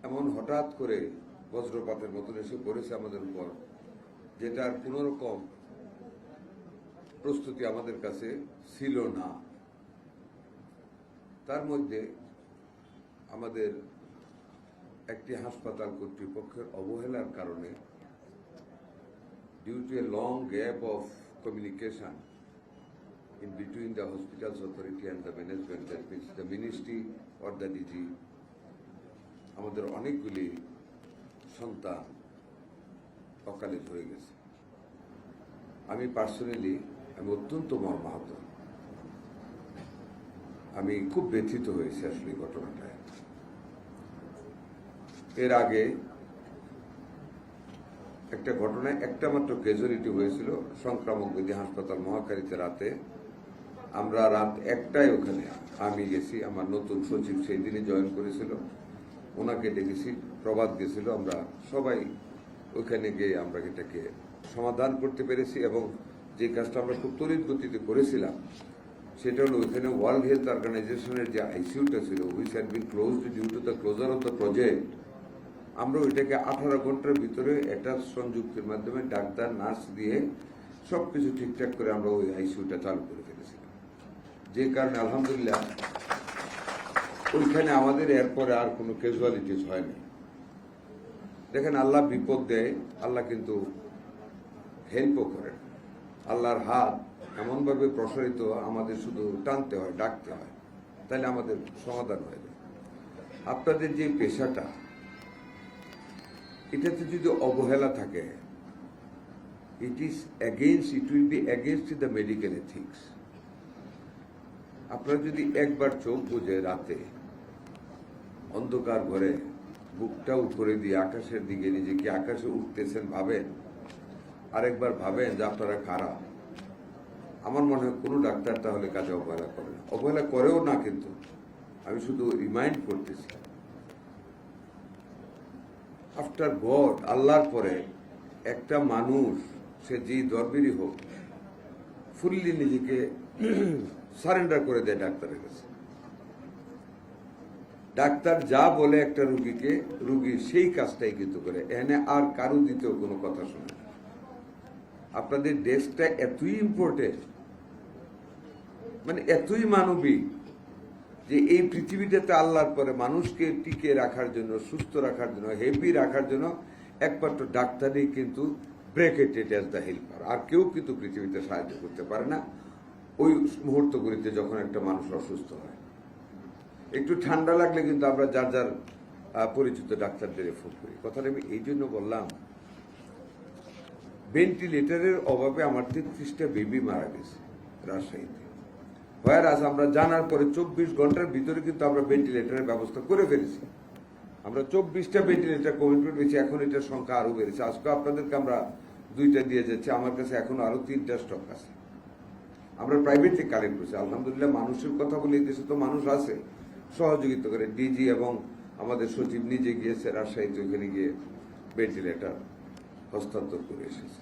এমন হঠাৎ করে বজ্রপাতের মতন এসে পড়েছে আমাদের উপর, যেটার কোনো রকম প্রস্তুতি আমাদের কাছে ছিল না। তার মধ্যে আমাদের একটি হাসপাতাল কর্তৃপক্ষের অবহেলার কারণে, due to a long gap of communication in between the hospital's authority and the management, that means the ministry or the DG, আমাদের অনেকগুলি সন্তান অকালে হয়ে গেছে। আমি পার্সোনালি অত্যন্ত মর্মাহত, আমি খুব ব্যথিত হয়েছি আসলে ঘটনাটায়। এর আগে একটা ঘটনায় একটা মাত্র ক্যাজুয়ালিটি হয়েছিল সংক্রামক ব্যাধি হাসপাতাল মহাখালীতে। রাতে আমরা রাত 1টায় ওখানে আমি গেছি, আমার নতুন সচিব সেই দিনে জয়েন করেছিল, ওনাকে ডেকেছি, প্রবাদ গেছিল, আমরা সবাই ওখানে গিয়ে আমরা এটাকে সমাধান করতে পেরেছি। এবং যে কাজটা আমরা খুব তড়িৎ গতিতে করেছিলাম সেটা হলো ওইখানে ওয়ার্ল্ড হেলথ অর্গানাইজেশনের যে আইসিইউটা ছিল, which had been closed due to the closure of the project, আমরা ওইটাকে 18 ঘন্টার ভিতরে একটা সংযুক্তির মাধ্যমে ডাক্তার নার্স দিয়ে সবকিছু ঠিকঠাক করে আমরা ওই আইসিইউটা চালু করে ফেলেছিলাম। যে কারণে আলহামদুলিল্লাহ ওইখানে আমাদের এরপরে আর কোনো ক্যাজুয়ালিটিস হয়নি। দেখেন, আল্লাহ বিপদ দেয়, আল্লাহ কিন্তু হেল্পও করেন। আল্লাহর হাত এমনভাবে প্রসারিত, আমাদের শুধু টানতে হয়, ডাকতে হয়, তাহলে আমাদের সমাধান হয়ে যায়। আপনাদের যে পেশাটা, এটাতে যদি অবহেলা থাকে, it will be against the medical ethics. আপনারা যদি একবার চোখ বুঝে রাতে অন্ধকার ঘরে বুকটা উপরে দিয়ে আকাশের দিকে নিজেকে আকাশে উঠতেছেন ভাবেন, আরেকবার ভাবেন যে আপনারা খারাপ, আমার মনে হয় কোনো ডাক্তার তাহলে কাজে অবহেলা করে না। অবহেলা করেও না, কিন্তু আমি শুধু রিমাইন্ড করতেছি, আফটার গড, আল্লাহর পরে একটা মানুষ, সে যেই দরবেরই হোক, ফুললি নিজেকে সারেন্ডার করে দেয় ডাক্তারের কাছে। ডাক্তার যা বলে একটা রুগীকে, রুগী সেই কাজটাই কিন্তু করে, এনে আর কারো দিতেও কোনো কথা শোনে না। আপনাদের ডেস্কটা এতই ইম্পর্টেন্ট, মানে এতই মানবিক, যে এই পৃথিবীটাতে আল্লাহর পরে মানুষকে টিকে রাখার জন্য, সুস্থ রাখার জন্য, হ্যাপি রাখার জন্য একমাত্র ডাক্তারই কিন্তু ব্রেকেটেড অ্যাজ দ্য হেল্পার। আর কেউ কিন্তু পৃথিবীতে সাহায্য করতে পারে না ওই মুহূর্তগুলিতে যখন একটা মানুষ অসুস্থ হয়। একটু ঠান্ডা লাগলে কিন্তু আমরা যার যার পরিচিত ডাক্তারদের ফোন করি। কথাটা আমি এই জন্য বললাম, ভেন্টিলেটারের অভাবে আমার 33টা বেবি মারা গেছে রাজশাহীতে। হয় আজ আমরা জানার পরে 24 ঘন্টার ভিতরে কিন্তু আমরা ভেন্টিলেটারের ব্যবস্থা করে ফেলেছি। আমরা 24টা ভেন্টিলেটার কমিটমেন্ট পেয়েছি, এখন এটার সংখ্যা আরো বেড়েছে। আজকে আপনাদেরকে আমরা 2টা দিয়ে যাচ্ছি, আমার কাছে এখন আরো 3টা স্টক আছে। আমরা প্রাইভেটলি কালেক্ট করছি। আলহামদুলিল্লাহ, মানুষের কথা বলে এই দেশে তো মানুষ আছে সহযোগিতা করে। ডিজি এবং আমাদের সচিব নিজে গিয়েছে রাজশাহীতে, ওইখানে গিয়ে ভেন্টিলেটার হস্তান্তর করে এসেছে।